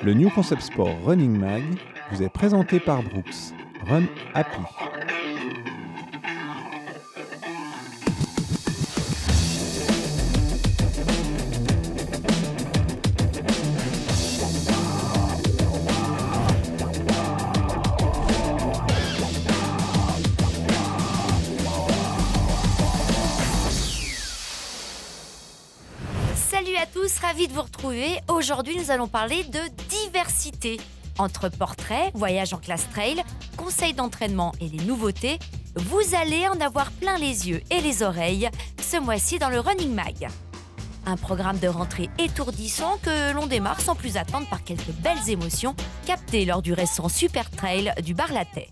Le New Concept Sport Running Mag vous est présenté par Brooks. Run Happy. Salut à tous, ravi de vous retrouver. Aujourd'hui, nous allons parler de diversité. Entre portraits, voyages en classe trail, conseils d'entraînement et les nouveautés, vous allez en avoir plein les yeux et les oreilles ce mois-ci dans le Running Mag. Un programme de rentrée étourdissant que l'on démarre sans plus attendre par quelques belles émotions captées lors du récent Super Trail du Bar-Latais.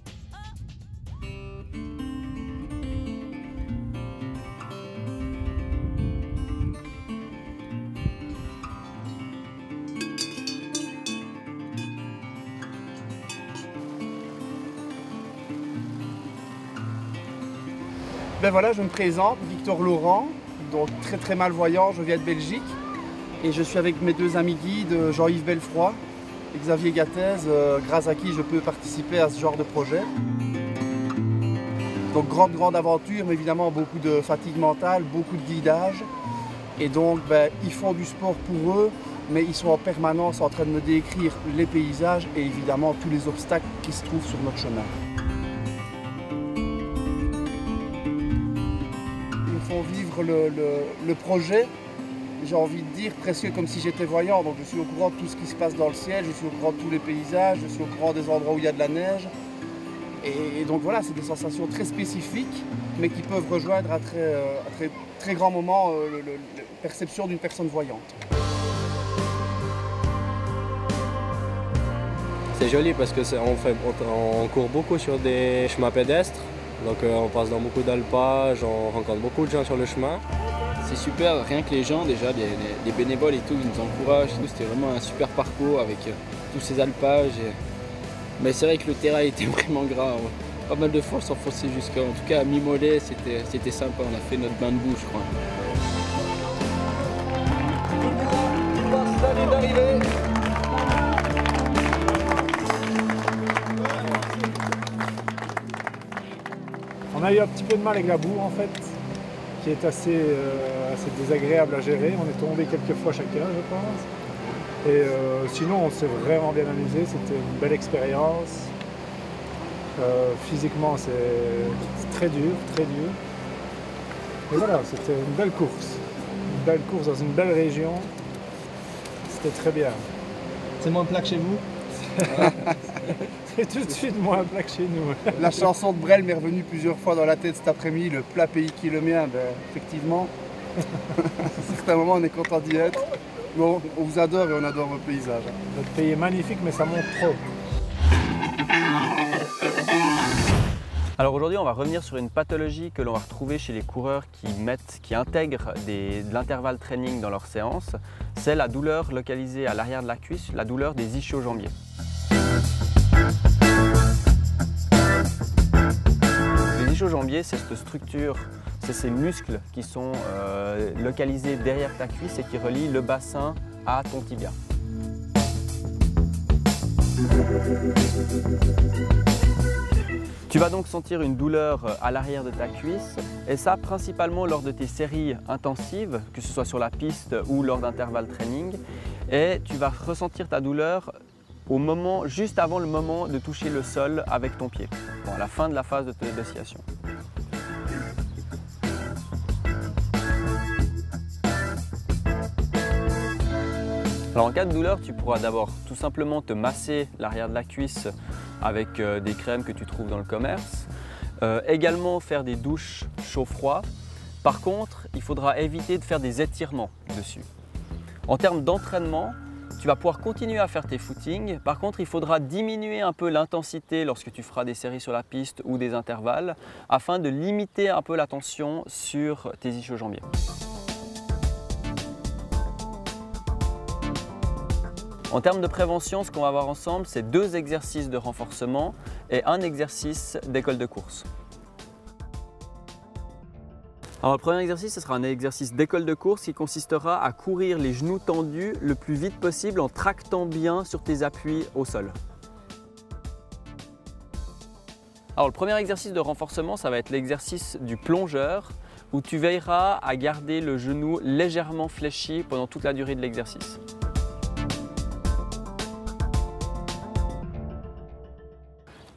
Ben voilà, je me présente, Victor Laurent, donc très malvoyant, je viens de Belgique et je suis avec mes deux amis guides, Jean-Yves Belfroy et Xavier Gattez, grâce à qui je peux participer à ce genre de projet. Donc grande aventure, mais évidemment beaucoup de fatigue mentale, beaucoup de guidage et donc ils font du sport pour eux, mais ils sont en permanence en train de me décrire les paysages et évidemment tous les obstacles qui se trouvent sur notre chemin. Font vivre le projet, j'ai envie de dire presque comme si j'étais voyant, donc je suis au courant de tout ce qui se passe dans le ciel, je suis au courant de tous les paysages, je suis au courant des endroits où il y a de la neige et donc voilà, c'est des sensations très spécifiques mais qui peuvent rejoindre à très grand moment la perception d'une personne voyante. C'est joli parce que on court beaucoup sur des chemins pédestres. Donc on passe dans beaucoup d'alpages, on rencontre beaucoup de gens sur le chemin. C'est super, rien que les gens déjà, les bénévoles et tout, ils nous encouragent. C'était vraiment un super parcours avec tous ces alpages. Mais c'est vrai que le terrain était vraiment grave. Pas mal de fois on s'enfonçait jusqu'à, en tout cas à mi-mollet, c'était sympa, on a fait notre bain de boue je crois. Salut d'arriver. On a eu un petit peu de mal avec la boue en fait, qui est assez désagréable à gérer. On est tombé quelques fois chacun, je pense. Et sinon, on s'est vraiment bien amusé. C'était une belle expérience. Physiquement, c'est très dur, très dur. Et voilà, c'était une belle course. Une belle course dans une belle région. C'était très bien. C'est moins plat que chez vous? C'est tout de suite moins plat que chez nous. La chanson de Brel m'est revenue plusieurs fois dans la tête cet après-midi, le plat pays qui est le mien, effectivement. À certains moments on est content d'y être. Bon, on vous adore et on adore vos paysages. Notre pays est magnifique mais ça monte trop. Alors aujourd'hui, on va revenir sur une pathologie que l'on va retrouver chez les coureurs qui intègrent de l'intervalle training dans leur séance. C'est la douleur localisée à l'arrière de la cuisse, la douleur des ischio-jambiers. Les ischio-jambiers, c'est cette structure, c'est ces muscles qui sont localisés derrière ta cuisse et qui relient le bassin à ton tibia. Tu vas donc sentir une douleur à l'arrière de ta cuisse et ça principalement lors de tes séries intensives, que ce soit sur la piste ou lors d'intervalles training. Et tu vas ressentir ta douleur juste avant le moment de toucher le sol avec ton pied, à la fin de la phase d'oscillation. Alors en cas de douleur, tu pourras d'abord tout simplement te masser l'arrière de la cuisse avec des crèmes que tu trouves dans le commerce. Également faire des douches chaud-froid. Par contre, il faudra éviter de faire des étirements dessus. En termes d'entraînement, tu vas pouvoir continuer à faire tes footings. Par contre, il faudra diminuer un peu l'intensité lorsque tu feras des séries sur la piste ou des intervalles afin de limiter un peu la tension sur tes ischio-jambiers. En termes de prévention, ce qu'on va voir ensemble, c'est 2 exercices de renforcement et un exercice d'école de course. Alors le premier exercice, ce sera un exercice d'école de course qui consistera à courir les genoux tendus le plus vite possible en tractant bien sur tes appuis au sol. Alors le premier exercice de renforcement, ça va être l'exercice du plongeur où tu veilleras à garder le genou légèrement fléchi pendant toute la durée de l'exercice.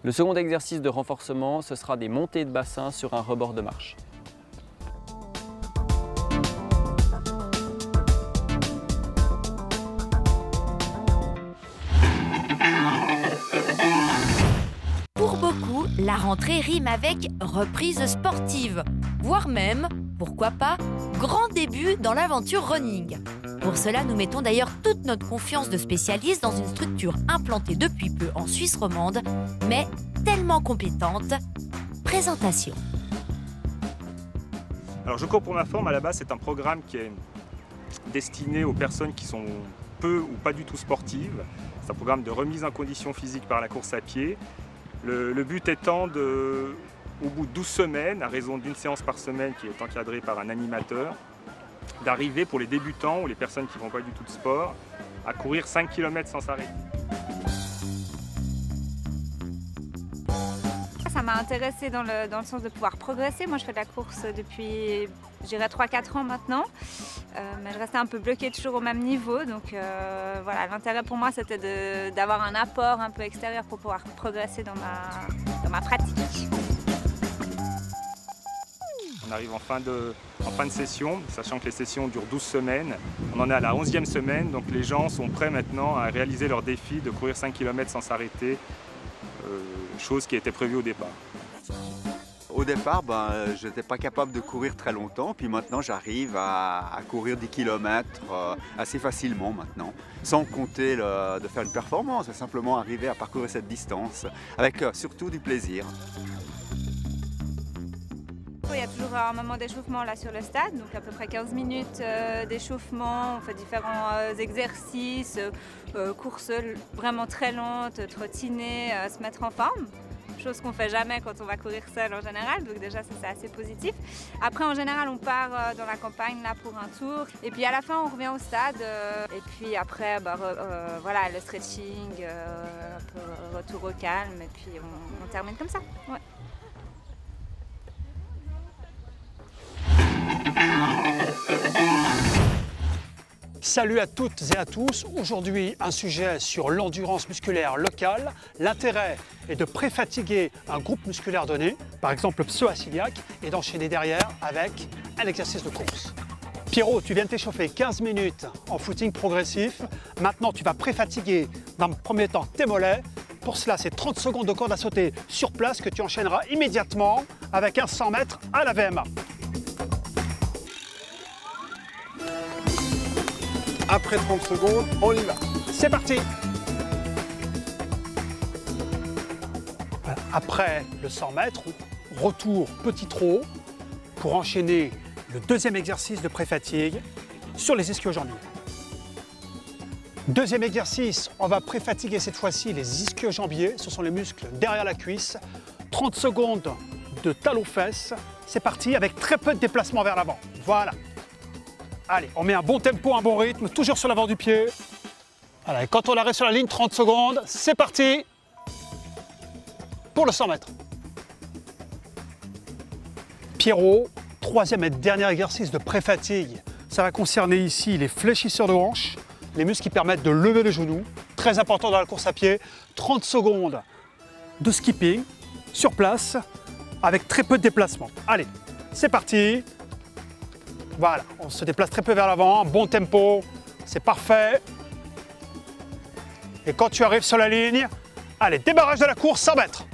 Le second exercice de renforcement, ce sera des montées de bassin sur un rebord de marche. Pour beaucoup, la rentrée rime avec reprise sportive, voire même, pourquoi pas, grand début dans l'aventure running. Pour cela, nous mettons d'ailleurs toute notre confiance de spécialistes dans une structure implantée depuis peu en Suisse romande, mais tellement compétente. Présentation. Alors Je cours pour ma forme, à la base, c'est un programme qui est destiné aux personnes qui sont peu ou pas du tout sportives. C'est un programme de remise en condition physique par la course à pied. Le but étant, au bout de 12 semaines, à raison d'une séance par semaine qui est encadrée par un animateur, d'arriver pour les débutants ou les personnes qui ne font pas du tout de sport à courir 5 km sans s'arrêter. Ça m'a intéressée dans le sens de pouvoir progresser. Moi, je fais de la course depuis, je dirais, 3-4 ans maintenant. Mais je restais un peu bloquée toujours au même niveau. Donc voilà, l'intérêt pour moi, c'était d'avoir un apport un peu extérieur pour pouvoir progresser dans ma pratique. On arrive en fin de session, sachant que les sessions durent 12 semaines. On en est à la 11e semaine, donc les gens sont prêts maintenant à réaliser leur défi de courir 5 km sans s'arrêter, chose qui était prévue au départ. Au départ, je n'étais pas capable de courir très longtemps, puis maintenant j'arrive à courir 10 km assez facilement maintenant, sans compter de faire une performance, c'est simplement arriver à parcourir cette distance, avec surtout du plaisir. Il y a toujours un moment d'échauffement là sur le stade, donc à peu près 15 minutes d'échauffement, on fait différents exercices, courses vraiment très lentes, trottiner, se mettre en forme. Chose qu'on ne fait jamais quand on va courir seul en général, donc déjà ça c'est assez positif. Après en général on part dans la campagne là pour un tour et puis à la fin on revient au stade et puis après voilà, le stretching, un peu retour au calme et puis on termine comme ça. Ouais. Salut à toutes et à tous. Aujourd'hui, un sujet sur l'endurance musculaire locale. L'intérêt est de préfatiguer un groupe musculaire donné, par exemple le psoas-iliaque, et d'enchaîner derrière avec un exercice de course. Pierrot, tu viens de t'échauffer 15 minutes en footing progressif. Maintenant, tu vas préfatiguer dans le premier temps tes mollets. Pour cela, c'est 30 secondes de corde à sauter sur place que tu enchaîneras immédiatement avec un 100 mètres à la VMA. Après 30 secondes, on y va. C'est parti. Après le 100 mètres, retour petit trot pour enchaîner le deuxième exercice de pré-fatigue sur les ischio-jambiers. Deuxième exercice, on va pré-fatiguer cette fois-ci les ischio-jambiers. Ce sont les muscles derrière la cuisse. 30 secondes de talons-fesses. C'est parti avec très peu de déplacement vers l'avant. Voilà. Allez, on met un bon tempo, un bon rythme, toujours sur l'avant du pied. Voilà, et quand on arrive sur la ligne, 30 secondes, c'est parti pour le 100 mètres. Pierrot, troisième et dernier exercice de pré-fatigue. Ça va concerner ici les fléchisseurs de hanches, les muscles qui permettent de lever le genou. Très important dans la course à pied. 30 secondes de skipping sur place avec très peu de déplacement. Allez, c'est parti. Voilà, on se déplace très peu vers l'avant, bon tempo, c'est parfait. Et quand tu arrives sur la ligne, allez, démarrage de la course, 100 mètres.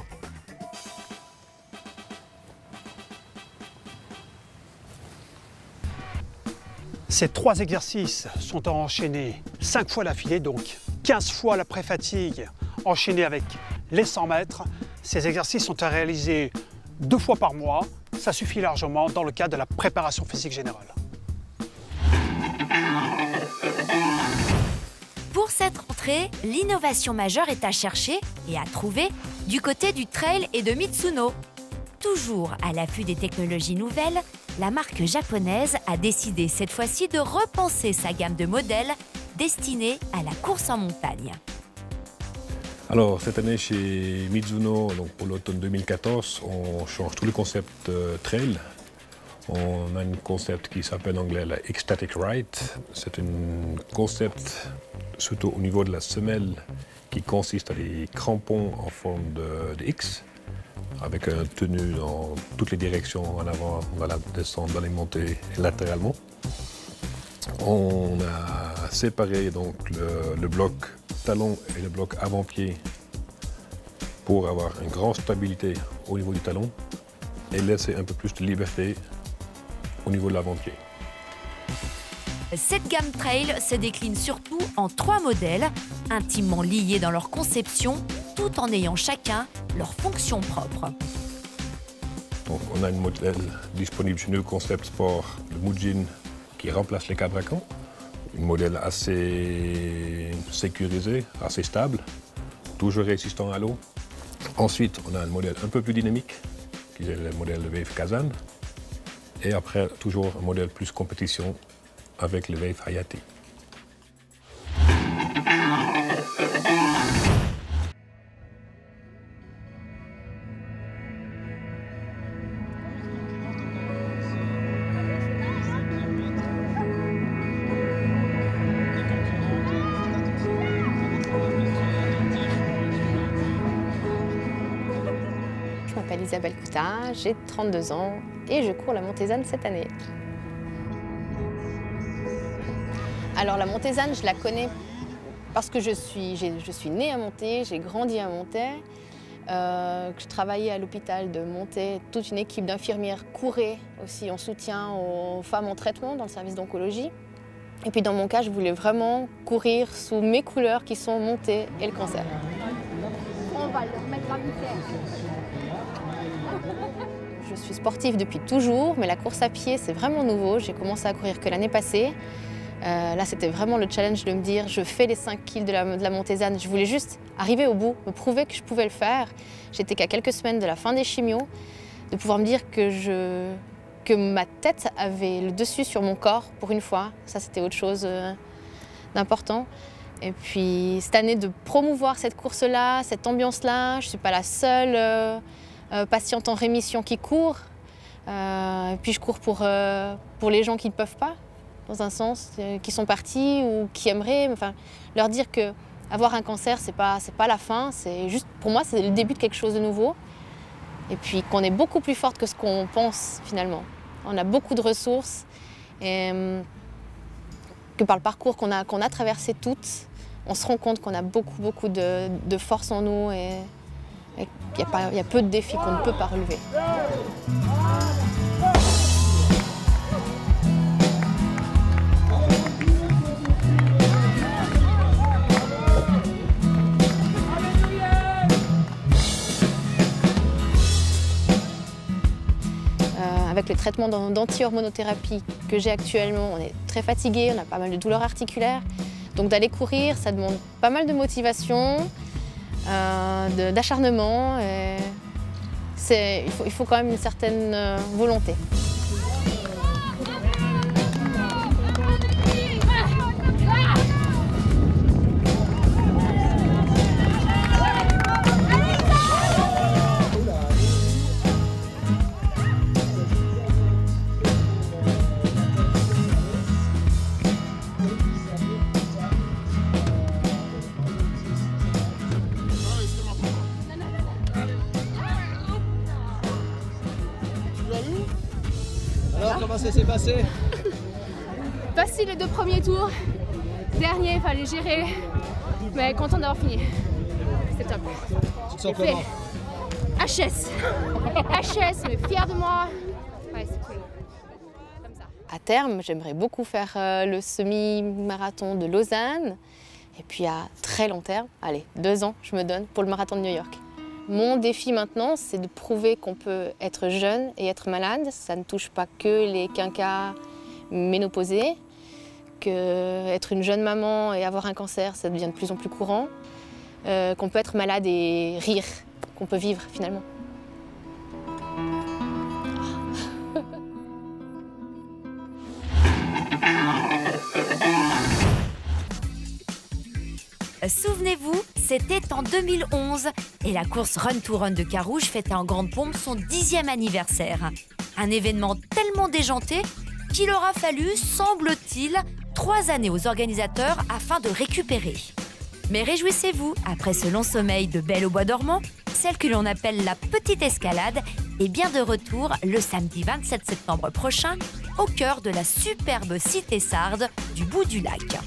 Ces trois exercices sont à enchaîner 5 fois l'affilée, donc 15 fois la pré-fatigue enchaînée avec les 100 mètres. Ces exercices sont à réaliser 2 fois par mois. Ça suffit largement dans le cadre de la préparation physique générale. Pour cette rentrée, l'innovation majeure est à chercher et à trouver du côté du trail et de Mitsuno. Toujours à l'affût des technologies nouvelles, la marque japonaise a décidé cette fois-ci de repenser sa gamme de modèles destinés à la course en montagne. Alors, cette année chez Mizuno, donc pour l'automne 2014, on change tout le concept trail. On a un concept qui s'appelle en anglais la Ecstatic Ride. C'est un concept surtout au niveau de la semelle qui consiste à des crampons en forme de X, avec un tenue dans toutes les directions, en avant, dans la descente, dans les montées et latéralement. On a séparé donc le bloc talon et le bloc avant-pied pour avoir une grande stabilité au niveau du talon et laisser un peu plus de liberté au niveau de l'avant-pied. Cette gamme trail se décline surtout en 3 modèles, intimement liés dans leur conception, tout en ayant chacun leur fonction propre. Donc, on a un modèle disponible chez nous, Concept Sport, le Mujin, qui remplace les cabracans. Un modèle assez sécurisé, assez stable, toujours résistant à l'eau. Ensuite, on a un modèle un peu plus dynamique, qui est le modèle de Wave Kazan. Et après, toujours un modèle plus compétition avec le Wave Hayati. Je m'appelle Isabelle Coutat, j'ai 32 ans et je cours la Montezane cette année. Alors la Montezane, je la connais parce que je suis née à Monté, j'ai grandi à Monté. Je travaillais à l'hôpital de Monté, toute une équipe d'infirmières courait aussi en soutien aux femmes en traitement dans le service d'oncologie. Et puis dans mon cas, je voulais vraiment courir sous mes couleurs qui sont Monté et le cancer. On va le remettre à Je suis sportive depuis toujours, mais la course à pied, c'est vraiment nouveau. J'ai commencé à courir que l'année passée. Là, c'était vraiment le challenge de me dire, je fais les 5 kills de la Montezane. Je voulais juste arriver au bout, me prouver que je pouvais le faire. J'étais qu'à quelques semaines de la fin des chimios, de pouvoir me dire que ma tête avait le dessus sur mon corps pour une fois. Ça, c'était autre chose d'important. Et puis, cette année, de promouvoir cette course-là, cette ambiance-là. Je ne suis pas la seule patiente en rémission qui court. Et puis, je cours pour les gens qui ne peuvent pas, dans un sens, qui sont partis ou qui aimeraient. Enfin, leur dire qu'avoir un cancer, c'est pas la fin. C'est juste, pour moi, c'est le début de quelque chose de nouveau. Et puis, qu'on est beaucoup plus forte que ce qu'on pense, finalement. On a beaucoup de ressources. Et que par le parcours qu'on a traversé toutes, on se rend compte qu'on a beaucoup de force en nous et qu'il y a peu de défis qu'on ne peut pas relever. Avec le traitement d'anti-hormonothérapie que j'ai actuellement, on est très fatigué, on a pas mal de douleurs articulaires. Donc d'aller courir, ça demande pas mal de motivation, d'acharnement. Il faut quand même une certaine volonté. Alors, comment ça s'est passé? Facile les 2 premiers tours. Dernier, il fallait gérer. Mais content d'avoir fini. C'était top. Tu te sens comment? HS. HS, mais fière de moi. Ouais, c'est cool. Comme ça. À terme, j'aimerais beaucoup faire le semi-marathon de Lausanne. Et puis à très long terme, allez, 2 ans, je me donne pour le marathon de New York. Mon défi maintenant, c'est de prouver qu'on peut être jeune et être malade. Ça ne touche pas que les quinquas ménopausés, que être une jeune maman et avoir un cancer, ça devient de plus en plus courant, qu'on peut être malade et rire, qu'on peut vivre finalement. Souvenez-vous, c'était en 2011 et la course Run to Run de Carouge fêtait en grande pompe son 10e anniversaire. Un événement tellement déjanté qu'il aura fallu, semble-t-il, 3 années aux organisateurs afin de récupérer. Mais réjouissez-vous, après ce long sommeil de Belle au bois dormant, celle que l'on appelle la petite escalade est bien de retour le samedi 27 septembre prochain au cœur de la superbe cité sarde du bout du lac.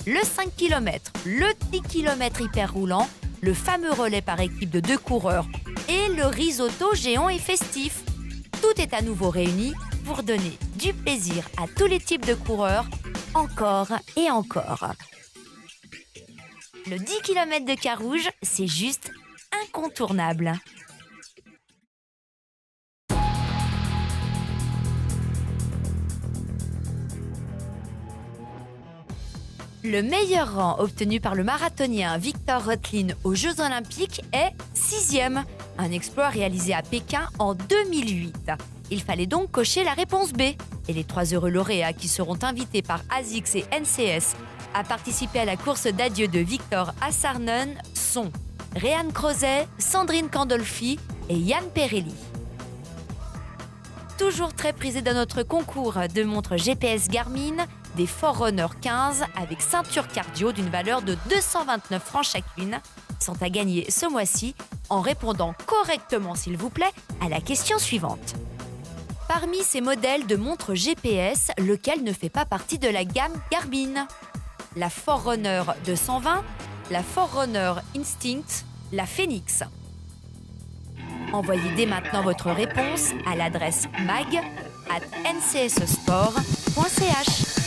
Le 5 km, le 10 km hyper roulant, le fameux relais par équipe de 2 coureurs et le risotto géant et festif. Tout est à nouveau réuni pour donner du plaisir à tous les types de coureurs, encore et encore. Le 10 km de Carouge, c'est juste incontournable. Le meilleur rang obtenu par le marathonien Victor Reutlin aux Jeux Olympiques est 6e, un exploit réalisé à Pékin en 2008. Il fallait donc cocher la réponse B. Et les 3 heureux lauréats qui seront invités par ASICS et NCS à participer à la course d'adieu de Victor à Sarnen sont Réanne Crozet, Sandrine Candolfi et Yann Perelli. Toujours très prisé dans notre concours de montres GPS Garmin, des Forerunner 15 avec ceinture cardio d'une valeur de 229 francs chacune sont à gagner ce mois-ci en répondant correctement, s'il vous plaît, à la question suivante. Parmi ces modèles de montres GPS, lequel ne fait pas partie de la gamme Garmin? La Forerunner 220, la Forerunner Instinct, la Phoenix. Envoyez dès maintenant votre réponse à l'adresse mag@ncssport.ch.